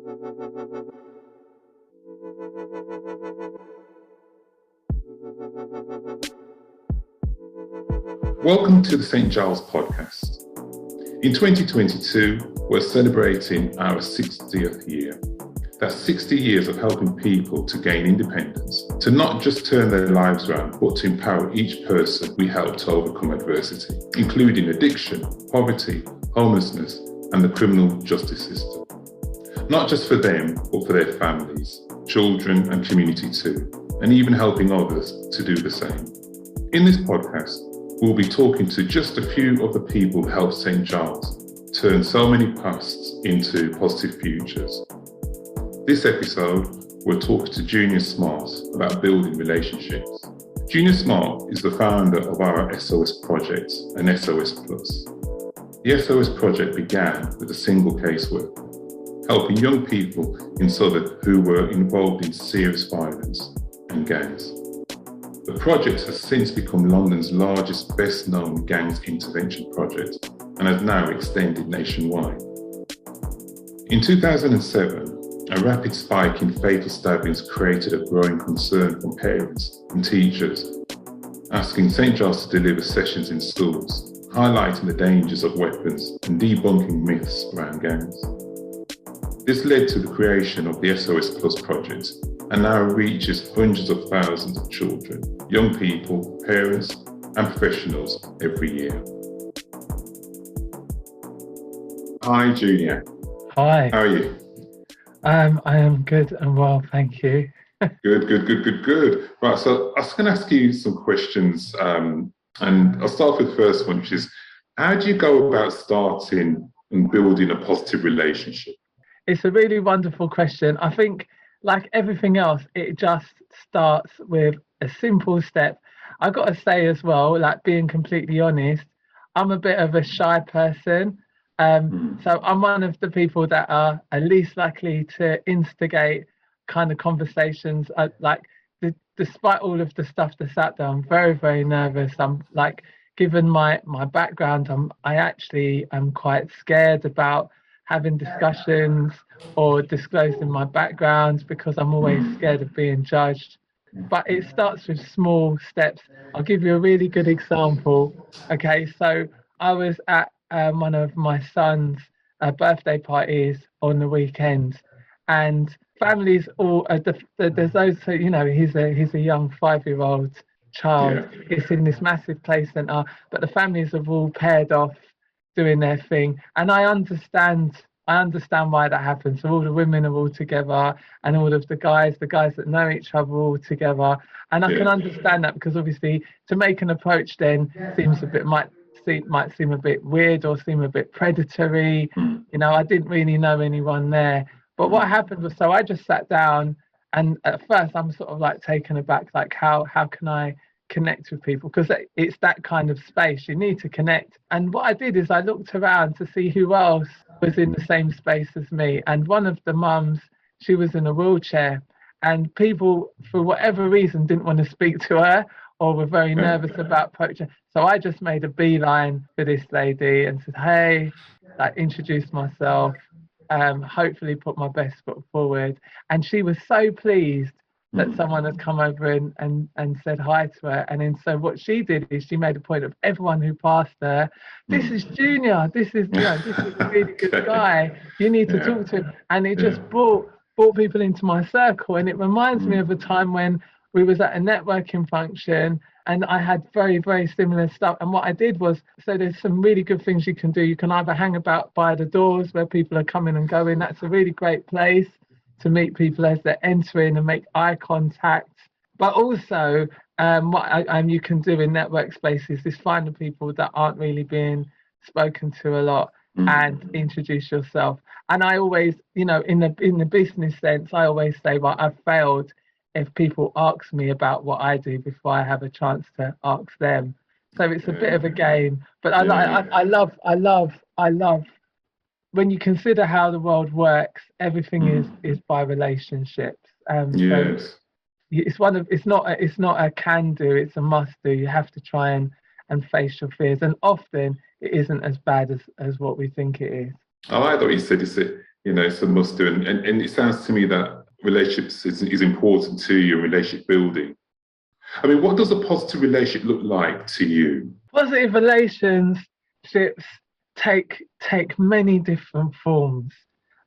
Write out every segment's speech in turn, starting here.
Welcome to the St Giles podcast. In 2022, we're celebrating our 60th year. That's 60 years of helping people to gain independence, to not just turn their lives around, but to empower each person we help to overcome adversity, including addiction, poverty, homelessness, and the criminal justice system. Not just for them, but for their families, children, and community too, and even helping others to do the same. In this podcast, we'll be talking to just a few of the people who helped St Giles turn so many pasts into positive futures. This episode, we're talking to Junior Smart about building relationships. Junior Smart is the founder of our SOS project and SOS Plus. The SOS project began with a single caseworker, helping young people in Southwark who were involved in serious violence and gangs. The project has since become London's largest, best-known gangs intervention project and has now extended nationwide. In 2007, a rapid spike in fatal stabbings created a growing concern from parents and teachers, asking St Giles to deliver sessions in schools, highlighting the dangers of weapons and debunking myths around gangs. This led to the creation of the SOS Plus project and now reaches hundreds of thousands of children, young people, parents, and professionals every year. Hi, Junior. Hi. How are you? I am good and well, thank you. Good. Right, so I was going to ask you some questions, and I'll start with the first one, which is, how do you go about starting and building a positive relationship? It's a really wonderful question. I think, like everything else, it just starts with a simple step. I've got to say as well, like being completely honest, I'm a bit of a shy person. So I'm one of the people that are least likely to instigate kind of conversations. Despite all of the stuff that's out there, I'm very, very nervous. I'm like, given my background, I actually am quite scared about having discussions or disclosing my background because I'm always scared of being judged. But it starts with small steps. I'll give you a really good example. Okay, so I was at one of my son's birthday parties on the weekend, and families all there's those who, he's a young 5-year-old child. Yeah. It's in this massive play centre, but the families have all paired off doing their thing, and I understand why that happens. So all the women are all together, and all of the guys that know each other are all together, and I can understand that, because obviously to make an approach then might seem a bit weird or seem a bit predatory. I didn't really know anyone there. But what happened was, so I just sat down, and at first I'm sort of like taken aback, like how can I connect with people? Because it's that kind of space, you need to connect. And what I did is I looked around to see who else was in the same space as me. And one of the mums, she was in a wheelchair, and people, for whatever reason, didn't want to speak to her or were very nervous about approaching. So I just made a beeline for this lady and said, hey, introduced myself, hopefully put my best foot forward. And she was so pleased that someone had come over and said hi to her. And then so what she did is she made a point of everyone who passed her, this is Junior, this is a really good guy, you need to talk to him. And it just brought people into my circle. And it reminds me of a time when we was at a networking function, and I had very, very similar stuff. And what I did was, so there's some really good things you can do. You can either hang about by the doors where people are coming and going. That's a really great place to meet people as they're entering and make eye contact. But also, what you can do in network spaces is find the people that aren't really being spoken to a lot and introduce yourself. And I always, in the business sense, I always say, well, I've failed if people ask me about what I do before I have a chance to ask them. So it's a bit of a game. But I love when you consider how the world works, everything is by relationships. Yes. So it's not a can do, it's a must do. You have to try and face your fears, and often it isn't as bad as what we think it is. I like what you said. it's a must do. And it sounds to me that relationships is important to you, relationship building. I mean, what does a positive relationship look like to you? Positive relationships take many different forms.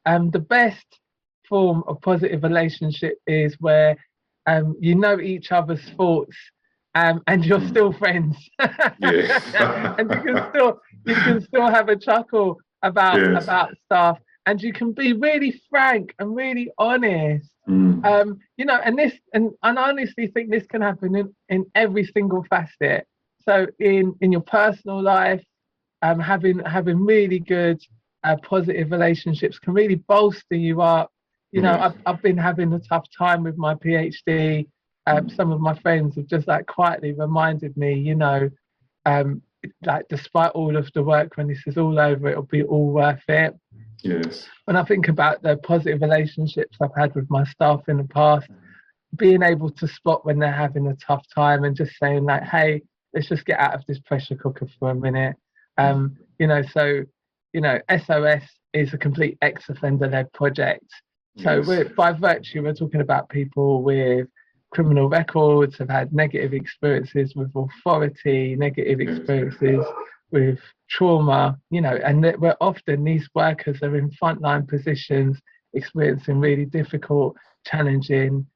The best form of positive relationship is where you know each other's thoughts, and you're still friends. Yes. And you can still have a chuckle Yes. about stuff, and you can be really frank and really honest. Mm. And I honestly think this can happen in every single facet. So in your personal life, having really good positive relationships can really bolster you up. Yes. I've been having a tough time with my PhD. Some of my friends have just like quietly reminded me, um, like despite all of the work, when this is all over, it'll be all worth it. Yes. When I think about the positive relationships I've had with my staff in the past, being able to spot when they're having a tough time and just saying like, hey, let's just get out of this pressure cooker for a minute. SOS is a complete ex-offender led project. So Yes. by virtue, we're talking about people with criminal records, have had negative experiences with authority, negative Yes. experiences with trauma, and that we're often, these workers are in frontline positions, experiencing really difficult, challenging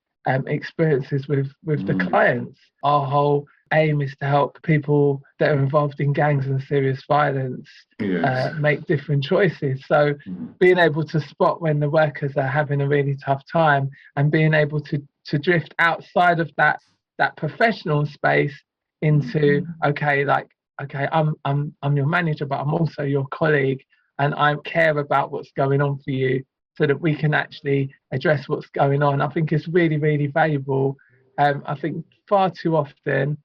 experiences with the clients. Our whole aim is to help people that are involved in gangs and serious violence Yes. make different choices. So being able to spot when the workers are having a really tough time, and being able to drift outside of that professional space into, okay, I'm your manager, but I'm also your colleague, and I care about what's going on for you, so that we can actually address what's going on. I think it's really, really valuable. I think far too often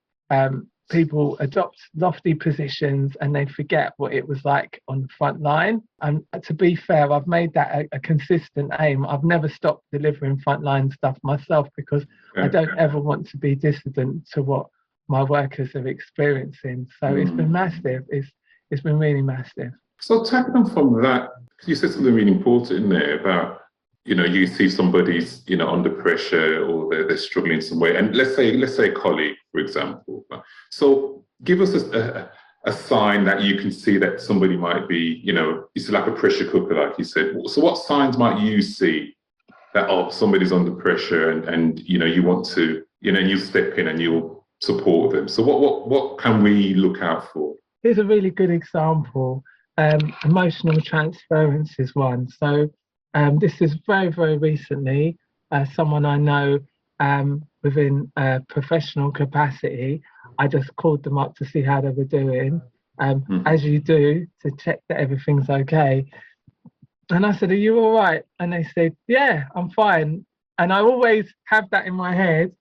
people adopt lofty positions and they forget what it was like on the front line. And to be fair, I've made that a consistent aim. I've never stopped delivering frontline stuff myself, because I don't ever want to be dissident to what my workers are experiencing. So it's been massive. It's been really massive. So tapping on from that, you said something really important in there about, you see somebody's, under pressure, or they're struggling in some way. And let's say a colleague, for example. So give us a sign that you can see that somebody might be, it's like a pressure cooker, like you said. So what signs might you see that, somebody's under pressure, and you want to, you step in and you'll support them. So what can we look out for? Here's a really good example. Emotional transference is one. So this is very, very recently. Someone I know within a professional capacity, I just called them up to see how they were doing, as you do, to check that everything's okay. And I said, are you all right? And they said, yeah, I'm fine. And I always have that in my head,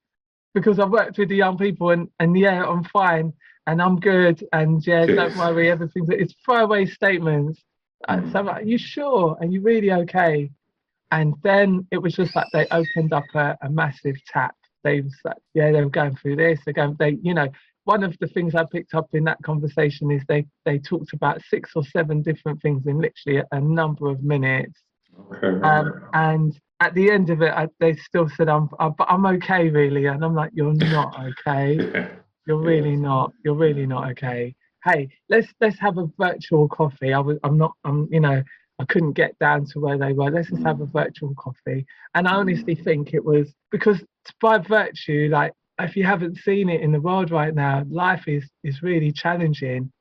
because I've worked with the young people, and yeah, I'm fine, and I'm good, and yeah, don't worry, it's throwaway statements. So I'm like, you sure? Are you really okay? And then it was just like they opened up a massive tap. They was like, yeah, they were going through this. One of the things I picked up in that conversation is they talked about 6 or 7 different things in literally a number of minutes. And at the end of it, they still said, I'm okay, really. And I'm like, you're not okay. You're really not. You're really not okay. Hey, let's have a virtual coffee. I couldn't get down to where they were. Let's just have a virtual coffee. And I honestly think it was because, by virtue, like, if you haven't seen it in the world right now, life is really challenging.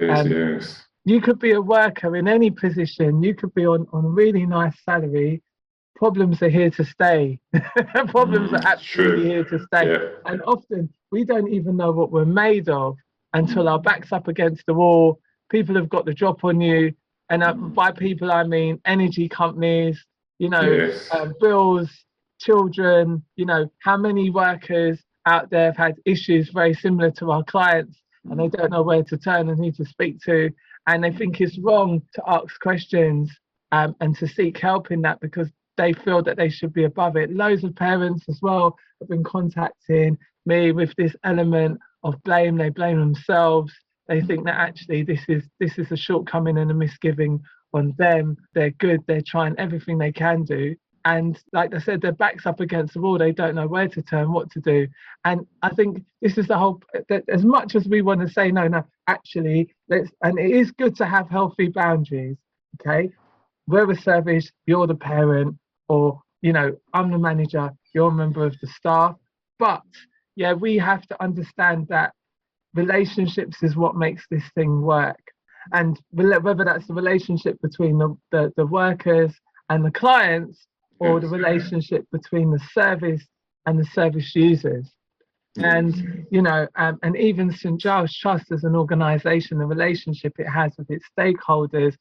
Yes. You could be a worker in any position. You could be on a really nice salary. Problems are here to stay. Problems are absolutely here to stay. Yeah. And often we don't even know what we're made of until our back's up against the wall. People have got the drop on you. And by people, I mean energy companies, bills, children, how many workers out there have had issues very similar to our clients, and they don't know where to turn and who to speak to. And they think it's wrong to ask questions and to seek help in that, because they feel that they should be above it. Loads of parents as well have been contacting me with this element of blame. They blame themselves. They think that actually this is a shortcoming and a misgiving on them. They're good. They're trying everything they can do. And like I said, their back's up against the wall. They don't know where to turn, what to do. And I think this is the whole, that as much as we want to say, no, actually, and it is good to have healthy boundaries. Okay. We're a service, you're the parent, or, I'm the manager, you're a member of the staff. But yeah, we have to understand that relationships is what makes this thing work. And whether that's the relationship between the workers and the clients, or the relationship between the service and the service users. And and even St Giles Trust as an organisation, the relationship it has with its stakeholders,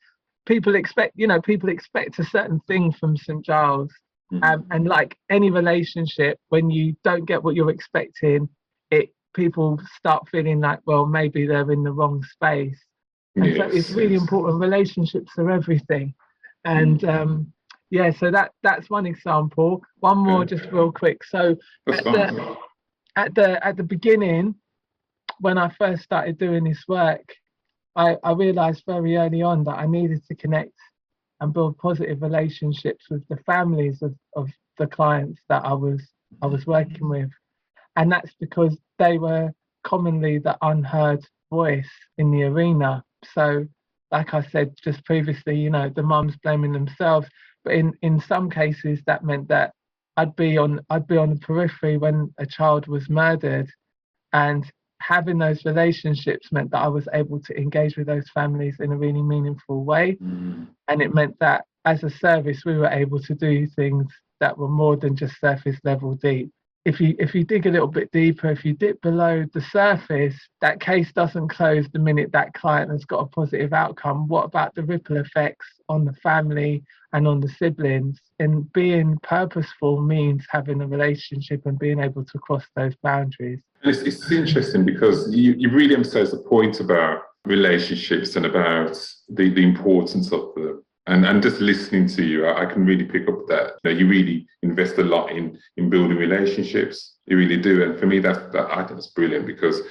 people expect a certain thing from St Giles. And like any relationship, when you don't get what you're expecting, people start feeling like, well, maybe they're in the wrong space. And so it's really important. Relationships are everything. And so that's one example. One more, just real quick. So at the beginning, when I first started doing this work, I realized very early on that I needed to connect and build positive relationships with the families of the clients that I was working with. And that's because they were commonly the unheard voice in the arena. So like I said just previously, the mums blaming themselves. But in some cases that meant that I'd be on the periphery when a child was murdered, and having those relationships meant that I was able to engage with those families in a really meaningful way. And it meant that as a service, we were able to do things that were more than just surface level deep. If you dig a little bit deeper, if you dip below the surface, that case doesn't close the minute that client has got a positive outcome. What about the ripple effects on the family and on the siblings? And being purposeful means having a relationship and being able to cross those boundaries. It's interesting because you really emphasize the point about relationships and about the importance of them. And just listening to you, I can really pick up that you really invest a lot in building relationships. You really do. And for me, I think that's brilliant, because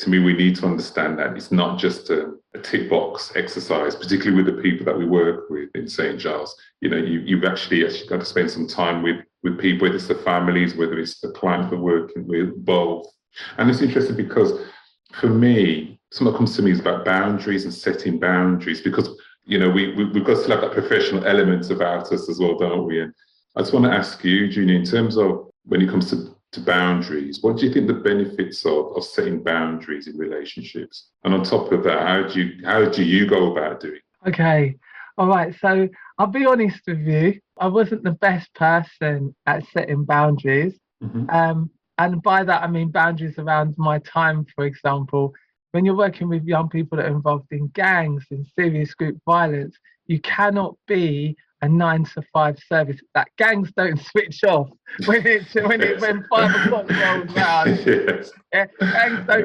to me, we need to understand that it's not just a tick box exercise, particularly with the people that we work with in St Giles. You've actually got to spend some time with people, whether it's the families, whether it's the clients we're working with, both. And it's interesting because for me, something that comes to me is about boundaries and setting boundaries, because we've got to have that professional element about us as well, don't we? And I just want to ask you, Junior, in terms of when it comes to boundaries, what do you think the benefits of setting boundaries in relationships? And on top of that, how do you go about doing it? Okay. All right. So I'll be honest with you. I wasn't the best person at setting boundaries. And by that, I mean boundaries around my time, for example. When you're working with young people that are involved in gangs and serious group violence, you cannot be a 9-to-5 service. That gangs don't switch off when 5 o'clock rolls around. Yes. Yeah,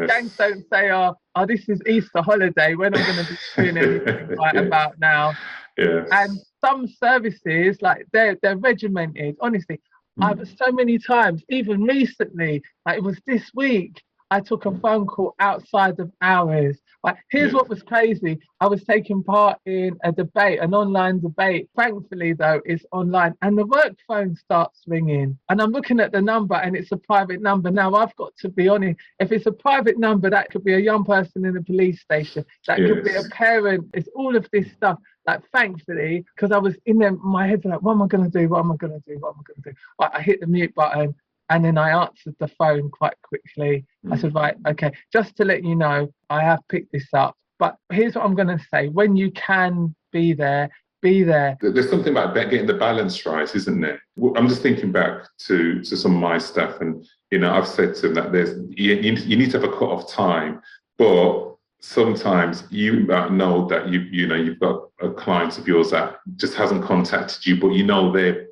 gangs don't say, oh, this is Easter holiday. We're not going to be doing anything about now. Yes. And some services, like they're regimented. Honestly, I've so many times, even recently, like it was this week, I took a phone call outside of hours. Like, here's what was crazy. I was taking part in a debate, an online debate. Thankfully, though, it's online. And the work phone starts ringing. And I'm looking at the number, and it's a private number. Now, I've got to be honest. If it's a private number, that could be a young person in a police station. That could be a parent. It's all of this stuff. Like, thankfully, because I was in there, my head's like, what am I going to do? What am I going to do? What am I going to do? Right, I hit the mute button. And then I answered the phone quite quickly. I said, right, okay, just to let you know, I have picked this up. But here's what I'm going to say. When you can be there, be there. There's something about getting the balance right, isn't there? I'm just thinking back to some of my stuff. And, I've said to them that you need to have a cut-off time. But sometimes you might know that you've got a client of yours that just hasn't contacted you, but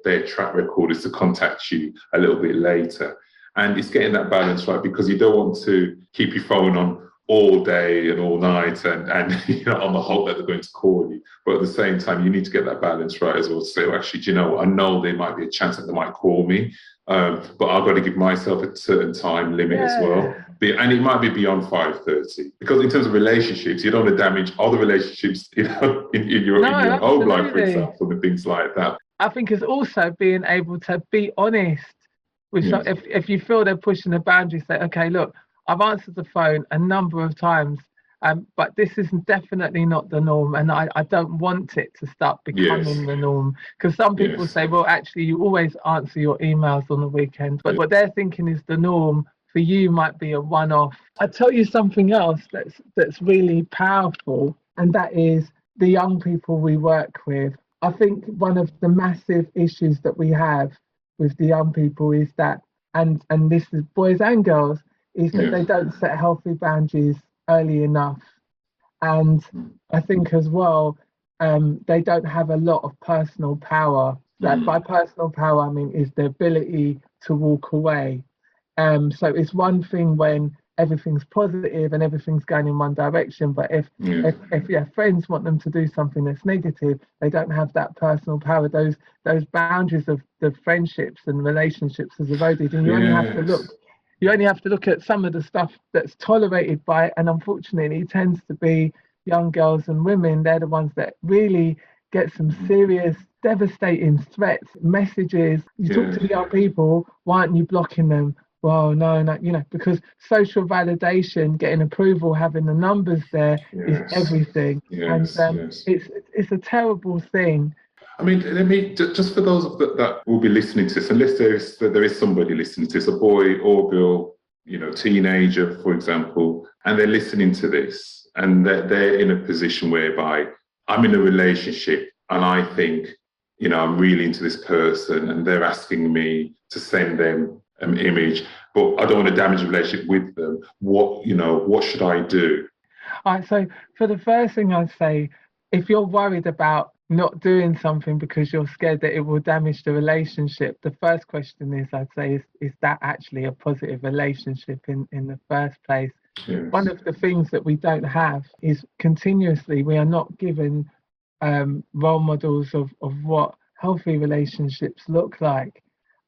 their track record is to contact you a little bit later. And it's getting that balance right, because you don't want to keep your phone on all day and all night and you know, on the hope that they're going to call you. But at the same time, you need to get that balance right as well to say, well, actually, do you know what? I know there might be a chance that they might call me, but I've got to give myself a certain time limit as well. And it might be beyond 5:30, because in terms of relationships, you don't want to damage other relationships, you know, in your home life, for example, and things like that. I think it's also being able to be honest with if you feel they're pushing the boundary, say, okay, look, I've answered the phone a number of times, but this is definitely not the norm, and I don't want it to start becoming the norm. Because some people say, well, actually, you always answer your emails on the weekends, but what they're thinking is the norm for you might be a one-off. I tell you something else that's really powerful, and that is the young people we work with. I think one of the massive issues that we have with the young people is that, and this is boys and girls, is that they don't set healthy boundaries early enough. And I think as well, they don't have a lot of personal power. Like by personal power, I mean is the ability to walk away. So it's one thing when everything's positive and everything's going in one direction, but if your friends want them to do something that's negative, they don't have that personal power. Those boundaries of the friendships and relationships has eroded, and you only have to look at some of the stuff that's tolerated by, and unfortunately it tends to be young girls and women. They're the ones that really get some serious, devastating threats, messages. You talk to the young people, why aren't you blocking them? Well, no, you know, because social validation, getting approval, having the numbers there is everything. It's a terrible thing. I mean, let me just for those that will be listening to this, unless there is somebody listening to this, a boy or girl, you know, teenager, for example, and they're listening to this, and they're in a position whereby I'm in a relationship, and I think, you know, I'm really into this person, and they're asking me to send them an image, but I don't want to damage the relationship with them. What should I do? All right, so for the first thing I'd say, if you're worried about not doing something because you're scared that it will damage the relationship, the first question I'd say is that actually a positive relationship in the first place? One of the things that we don't have is continuously we are not given role models of what healthy relationships look like.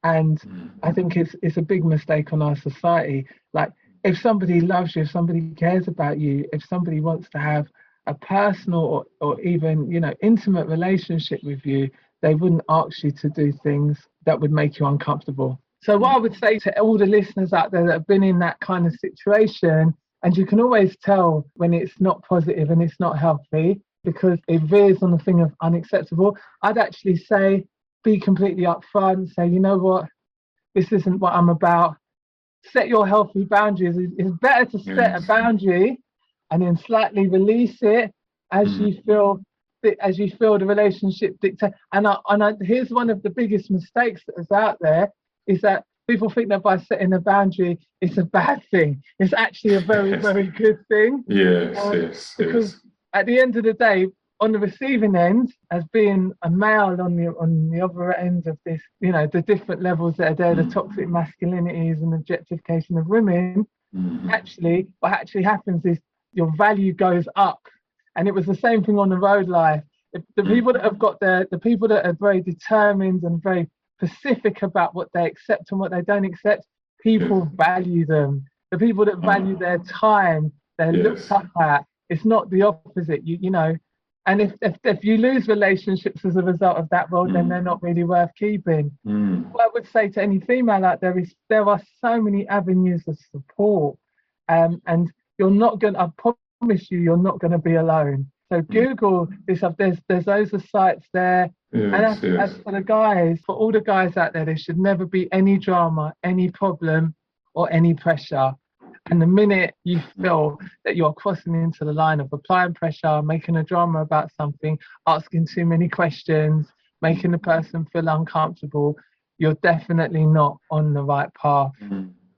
And I think it's a big mistake on our society. Like, if somebody loves you, if somebody cares about you, if somebody wants to have a personal or even, you know, intimate relationship with you, they wouldn't ask you to do things that would make you uncomfortable. So what I would say to all the listeners out there that have been in that kind of situation, and you can always tell when it's not positive and it's not healthy, because it veers on the thing of unacceptable, I'd actually say, be completely upfront, say, you know what, this isn't what I'm about. Set your healthy boundaries. It's better to set a boundary and then slightly release it as you feel the relationship dictate. And here's one of the biggest mistakes that is out there, is that people think that by setting a boundary, it's a bad thing. It's actually a very, very good thing. Because at the end of the day, on the receiving end, as being a male on the other end of this, you know, the different levels that are there, the toxic masculinities and objectification of women, actually, what actually happens is your value goes up. And it was the same thing on the road life. The people that have got the people that are very determined and very specific about what they accept and what they don't accept, people value them. The people that value their time, they're looked up at. It's not the opposite, you know. And if you lose relationships as a result of that, well, then they're not really worth keeping. What I would say to any female out there is there are so many avenues of support, and you're not going. I promise you're not going to be alone. So Google this up. There's loads of sites there. As for the guys, for all the guys out there should never be any drama, any problem, or any pressure. And the minute you feel that you're crossing into the line of applying pressure, making a drama about something, asking too many questions, making the person feel uncomfortable, you're definitely not on the right path.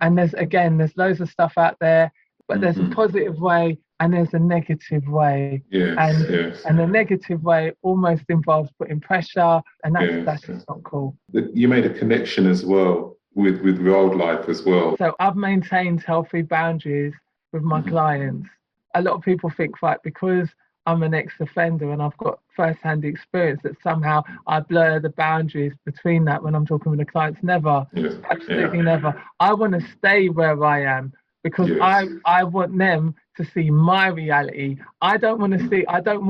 And there's loads of stuff out there, but there's a positive way and there's a negative way. And the negative way almost involves putting pressure, and that's just not cool. You made a connection as well with road life as well. So I've maintained healthy boundaries with my clients. A lot of people think, right, because I'm an ex-offender and I've got first-hand experience, that somehow I blur the boundaries between that when I'm talking with the clients. Never, Yes. absolutely Yeah. never. I want to stay where I am because Yes. I want them to see my reality. I don't want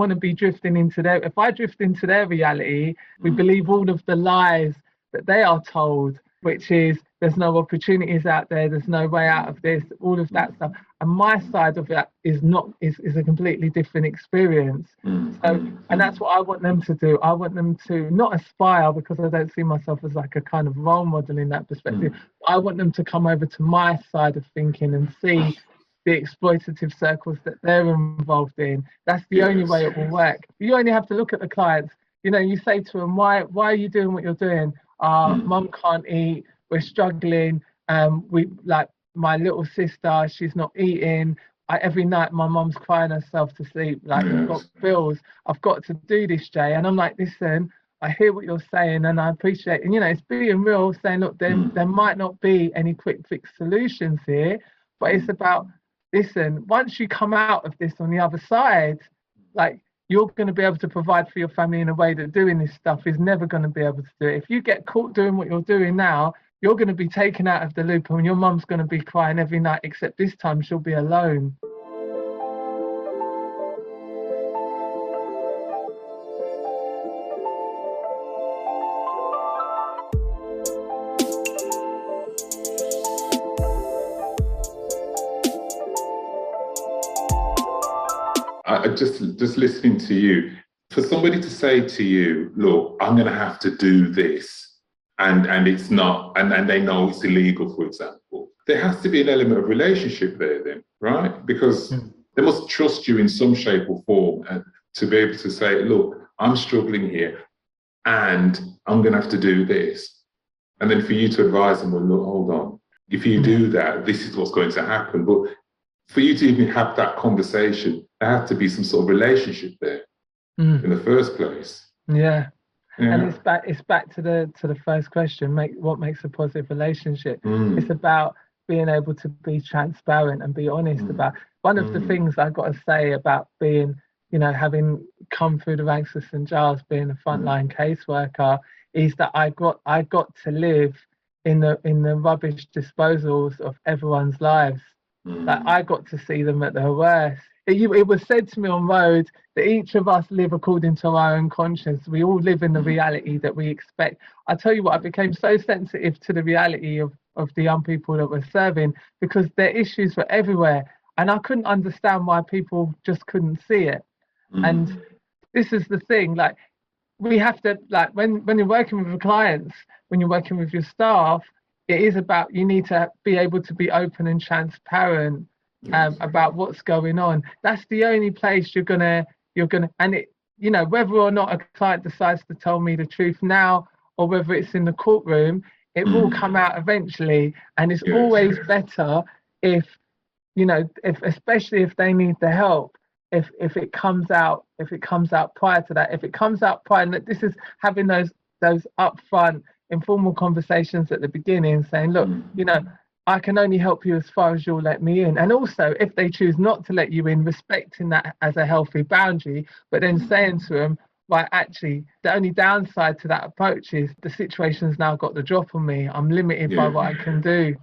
to be drifting into their, if I drift into their reality, we believe all of the lies that they are told, which is there's no opportunities out there, there's no way out of this, all of that stuff. And my side of it is a completely different experience. So, and that's what I want them to do. I want them to not aspire, because I don't see myself as like a kind of role model in that perspective. I want them to come over to my side of thinking and see the exploitative circles that they're involved in. That's the only way it will work. You only have to look at the clients. You say to them, why are you doing what you're doing? Mum can't eat, we're struggling. We like my little sister, she's not eating. Every night my mum's crying herself to sleep. Like, we've got bills. I've got to do this, Jay. And I'm like, listen, I hear what you're saying and I appreciate it. And, it's being real, saying, look, there might not be any quick fix solutions here, but it's about, listen, once you come out of this on the other side, like, you're going to be able to provide for your family in a way that doing this stuff is never going to be able to do it. If you get caught doing what you're doing now, you're going to be taken out of the loop and your mum's going to be crying every night, except this time she'll be alone. I just listening to you, for somebody to say to you, look, I'm going to have to do this, and it's not, and they know it's illegal, for example, there has to be an element of relationship there then, right? Because they must trust you in some shape or form to be able to say, look, I'm struggling here and I'm going to have to do this. And then for you to advise them, well, look, hold on, if you do that, this is what's going to happen. But for you to even have that conversation, there has to be some sort of relationship there in the first place. Yeah. And it's back to the first question, what makes a positive relationship? It's about being able to be transparent and be honest about one of the things I got to say about being, having come through the ranks of St Giles, being a frontline caseworker, is that I got to live in the rubbish disposals of everyone's lives. Like, I got to see them at their worst. It was said to me on road that each of us live according to our own conscience. We all live in the reality that we expect. I tell you what, I became so sensitive to the reality of the young people that we're serving, because their issues were everywhere. And I couldn't understand why people just couldn't see it. And this is the thing, like, we have to, like, when you're working with your clients, when you're working with your staff, it is about, you need to be able to be open and transparent about what's going on. That's the only place you're gonna, and it, whether or not a client decides to tell me the truth now or whether it's in the courtroom, it will come out eventually. And it's always better if, especially if they need the help, if it comes out prior to that. If it comes out prior, and this is having those upfront informal conversations at the beginning, saying, look, I can only help you as far as you'll let me in. And also, if they choose not to let you in, respecting that as a healthy boundary, but then saying to them, right, actually, the only downside to that approach is the situation's now got the drop on me. I'm limited by what I can do.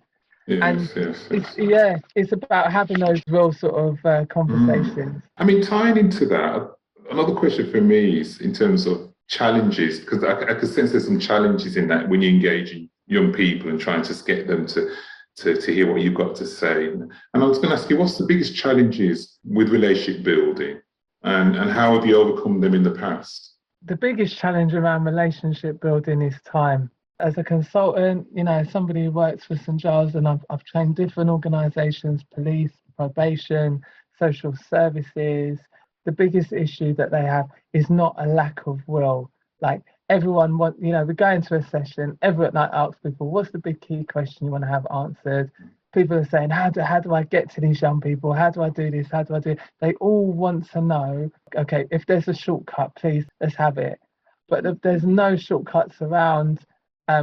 It's about having those real sort of conversations. I mean, tying into that, another question for me is in terms of challenges, because I can sense there's some challenges in that when you engage in young people and trying to get them to hear what you've got to say. And I was going to ask you, what's the biggest challenges with relationship building, and how have you overcome them in the past? The biggest challenge around relationship building is time. As a consultant, somebody who works for St Giles, and I've trained different organisations, police, probation, social services. The biggest issue that they have is not a lack of will. Like, everyone we go into a session, everyone asks people, what's the big key question you want to have answered? People are saying, how do I get to these young people? How do I do this? How do I do it? They all want to know, okay, if there's a shortcut, please, let's have it. But there's no shortcuts around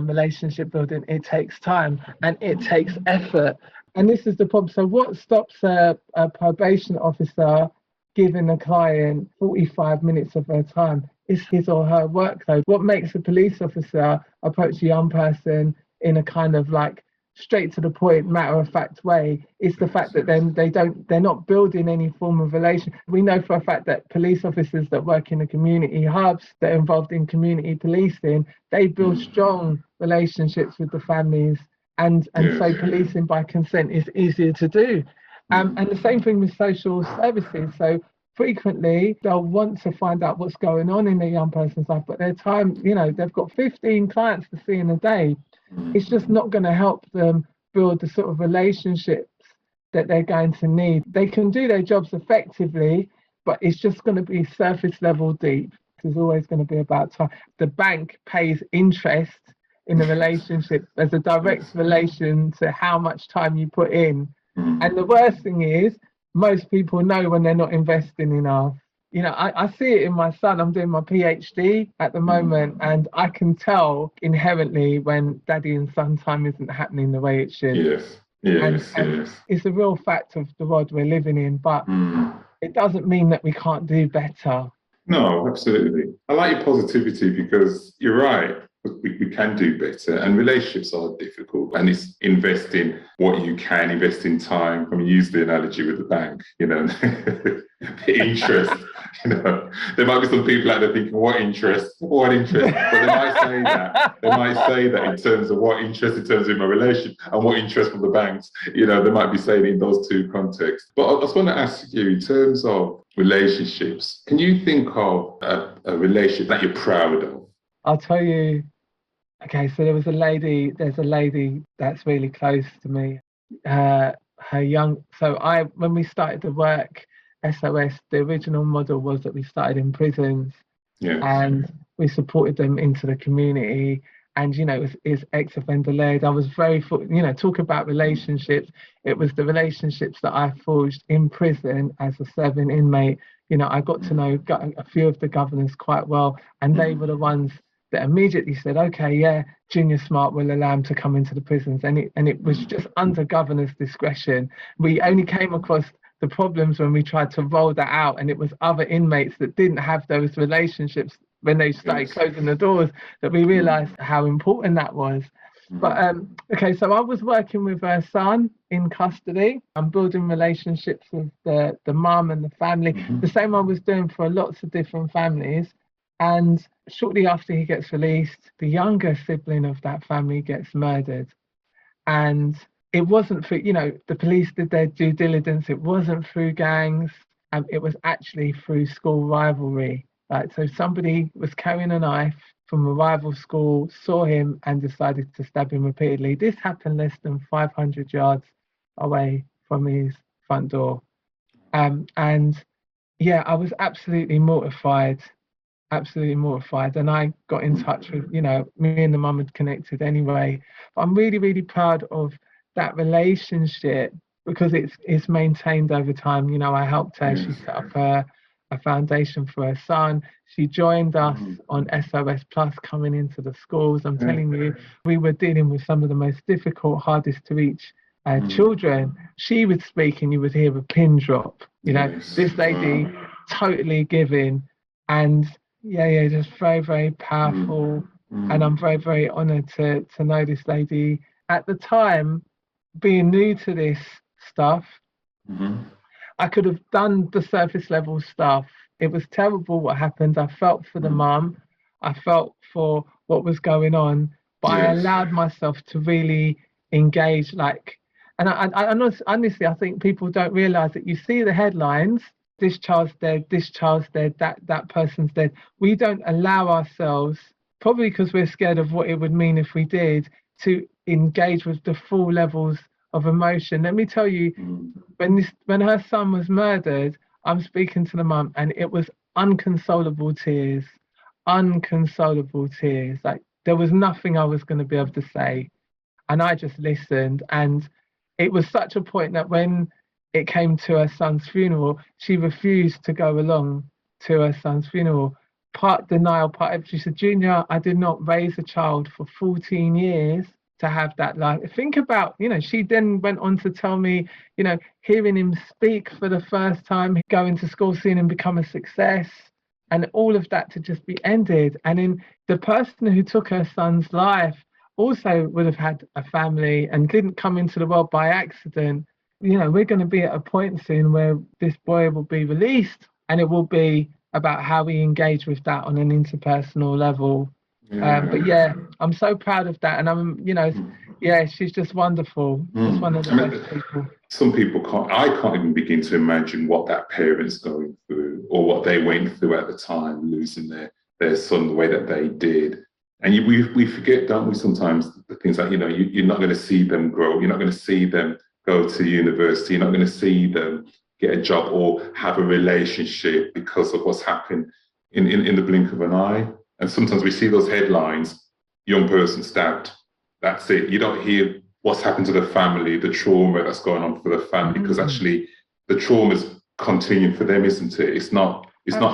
relationship building. It takes time and it takes effort. And this is the problem. So what stops a probation officer giving a client 45 minutes of their time is his or her workload. What makes a police officer approach a young person in a kind of like straight to the point, matter of fact way is the fact that then they're not building any form of relation. We know for a fact that police officers that work in the community hubs, that are involved in community policing, they build strong relationships with the families, and so policing by consent is easier to do. And the same thing with social services. So frequently they'll want to find out what's going on in the young person's life, but their time, they've got 15 clients to see in a day. It's just not going to help them build the sort of relationships that they're going to need. They can do their jobs effectively, but it's just going to be surface level deep. It's always going to be about time. The bank pays interest in the relationship as a direct relation to how much time you put in. And the worst thing is, most people know when they're not investing enough. I see it in my son. I'm doing my PhD at the moment, and I can tell inherently when daddy and son time isn't happening the way it should. And it's a real fact of the world we're living in, but it doesn't mean that we can't do better. No, absolutely. I like your positivity because you're right. We can do better, and relationships are difficult, and it's investing what you can, invest in time. I mean, use the analogy with the bank, the interest, there might be some people out there thinking, what interest, but they might say that in terms of what interest in terms of my relation and what interest from the banks, they might be saying in those two contexts. But I just want to ask you, in terms of relationships, can you think of a relationship that you're proud of? I'll tell you. Okay, so there's a lady that's really close to me. When we started the work, SOS, the original model was that we started in prisons, and we supported them into the community. And, it's ex-offender led. I was very, talk about relationships. It was the relationships that I forged in prison as a serving inmate. I got to know a few of the governors quite well, and they were the ones that immediately said, okay, Junior Smart will allow him to come into the prisons. And it was just under governor's discretion. We only came across the problems when we tried to roll that out, and it was other inmates that didn't have those relationships when they started closing the doors that we realized how important that was. But so I was working with her son in custody. I'm building relationships with the mum and the family, the same I was doing for lots of different families. And shortly after he gets released, the younger sibling of that family gets murdered. And it wasn't for, the police did their due diligence. It wasn't through gangs. It was actually through school rivalry. Right? So somebody was carrying a knife from a rival school, saw him and decided to stab him repeatedly. This happened less than 500 yards away from his front door. I was absolutely mortified. And I got in touch with, me and the mum had connected anyway. But I'm really, really proud of that relationship because it's maintained over time. I helped her. She set up a foundation for her son. She joined us on SOS Plus coming into the schools. I'm telling you, we were dealing with some of the most difficult, hardest to reach children. She would speak and you would hear a pin drop. This lady totally giving and just very, very powerful. And I'm very, very honoured to know this lady. At the time, being new to this stuff, I could have done the surface level stuff. It was terrible what happened. I felt for the mum. I felt for what was going on. But I allowed myself to really engage. And I honestly, I think people don't realise that you see the headlines, this child's dead, that person's dead. We don't allow ourselves, probably because we're scared of what it would mean if we did, to engage with the full levels of emotion. Let me tell you, when her son was murdered, I'm speaking to the mum and it was unconsolable tears. Like there was nothing I was going to be able to say. And I just listened. And it was such a point that when it came to her son's funeral, she refused to go along to her son's funeral. Part denial, she said, Junior, I did not raise a child for 14 years to have that life. Think about, she then went on to tell me, hearing him speak for the first time, going to school, seeing him become a success, and all of that to just be ended. And in the person who took her son's life also would have had a family and didn't come into the world by accident. We're going to be at a point soon where this boy will be released, and it will be about how we engage with that on an interpersonal level. But yeah, I'm so proud of that, and I'm, she's just wonderful. Just one of the best people. Some people I can't even begin to imagine what that parent's going through or what they went through at the time, losing their son the way that they did. And we forget, don't we, sometimes the things that, you're not going to see them grow. You're not going to see them go to university. You're not going to see them get a job or have a relationship because of what's happened in the blink of an eye. And sometimes we see those headlines, young person stabbed. That's it. You don't hear what's happened to the family, the trauma that's going on for the family, because actually the trauma's continuing for them, isn't it? It's not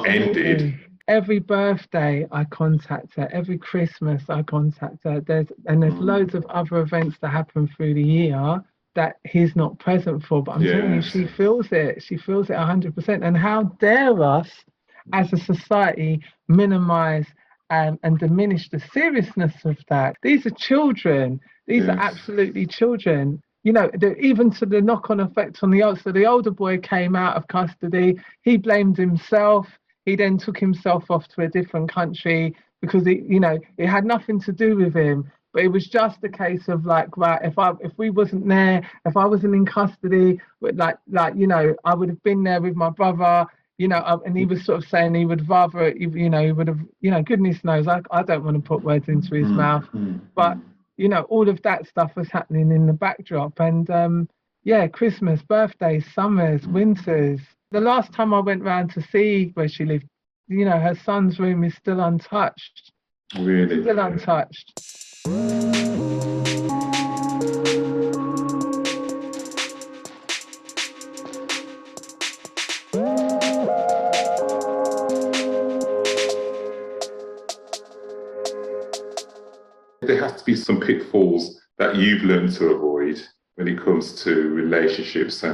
ended. Every birthday I contact her, every Christmas I contact her. There's loads of other events that happen through the year that he's not present for, but I'm telling you, she feels it. She feels it 100%. And how dare us as a society minimize and diminish the seriousness of that? These are children. These are absolutely children. Even to the knock-on effect on the older boy came out of custody. He blamed himself. He then took himself off to a different country because it had nothing to do with him. But it was just a case of right, if we wasn't there, if I wasn't in custody, I would have been there with my brother. And he was sort of saying he would rather, he would have, goodness knows, I don't want to put words into his mouth, but all of that stuff was happening in the backdrop. And Christmas, birthdays, summers, winters. The last time I went round to see where she lived, her son's room is still untouched. Really? Still untouched. There has to be some pitfalls that you've learned to avoid when it comes to relationships,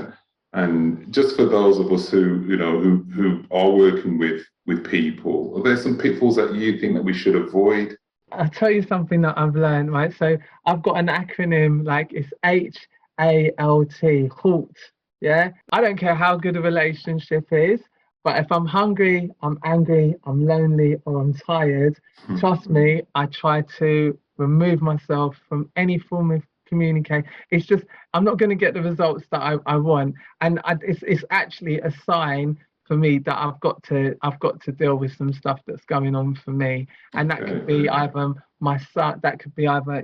and just for those of us who are working with people, are there some pitfalls that you think that we should avoid? I'll tell you something that I've learned, right? So I've got an acronym, like it's HALT, HALT. Yeah. I don't care how good a relationship is, but if I'm hungry, I'm angry, I'm lonely, or I'm tired, trust me, I try to remove myself from any form of communicate. It's just I'm not going to get the results that I want, and it's actually a sign for me that I've got to deal with some stuff that's going on for me, and that could be either my son, that could be either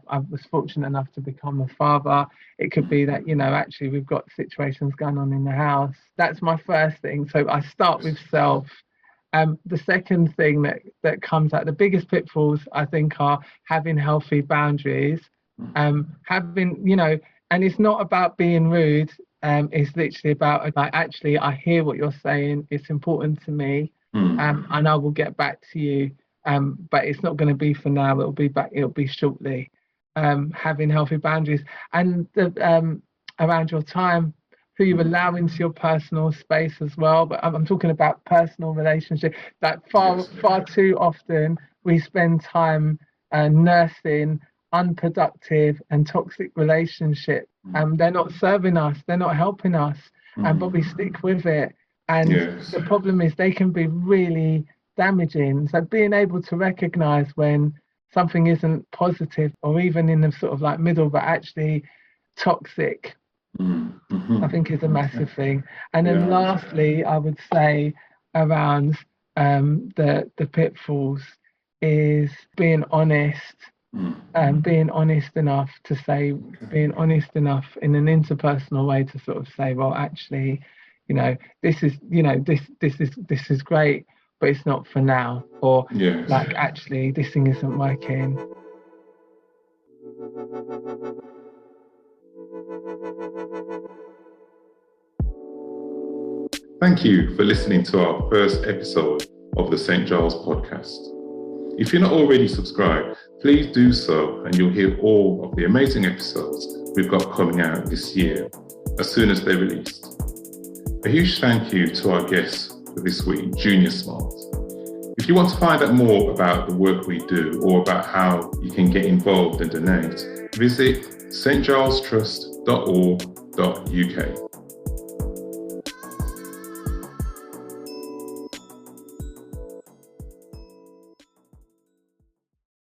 I was fortunate enough to become a father. It could be that actually we've got situations going on in the house. That's my first thing. So I start with self. The second thing that comes out, the biggest pitfalls I think are having healthy boundaries, and it's not about being rude. It's literally about actually I hear what you're saying. It's important to me, and I will get back to you. But it's not going to be for now. It'll be shortly. Having healthy boundaries and around your time, who you allow into your personal space as well. But I'm talking about personal relationship. That far too often we spend time nursing unproductive and toxic relationships. They're not serving us. They're not helping us. But we stick with it. And the problem is they can be really damaging. So being able to recognize when something isn't positive or even in the sort of like middle, but actually toxic, I think is a massive thing. And then lastly, I would say around the pitfalls is being honest, being honest enough to say, being honest enough in an interpersonal way to sort of say, well, actually, this is great, but it's not for now, or like actually this thing isn't working. Thank you for listening to our first episode of the St Giles podcast. If you're not already subscribed, please do so and you'll hear all of the amazing episodes we've got coming out this year as soon as they're released. A huge thank you to our guests for this week, Junior Smart. If you want to find out more about the work we do or about how you can get involved and donate, visit stgilestrust.org.uk.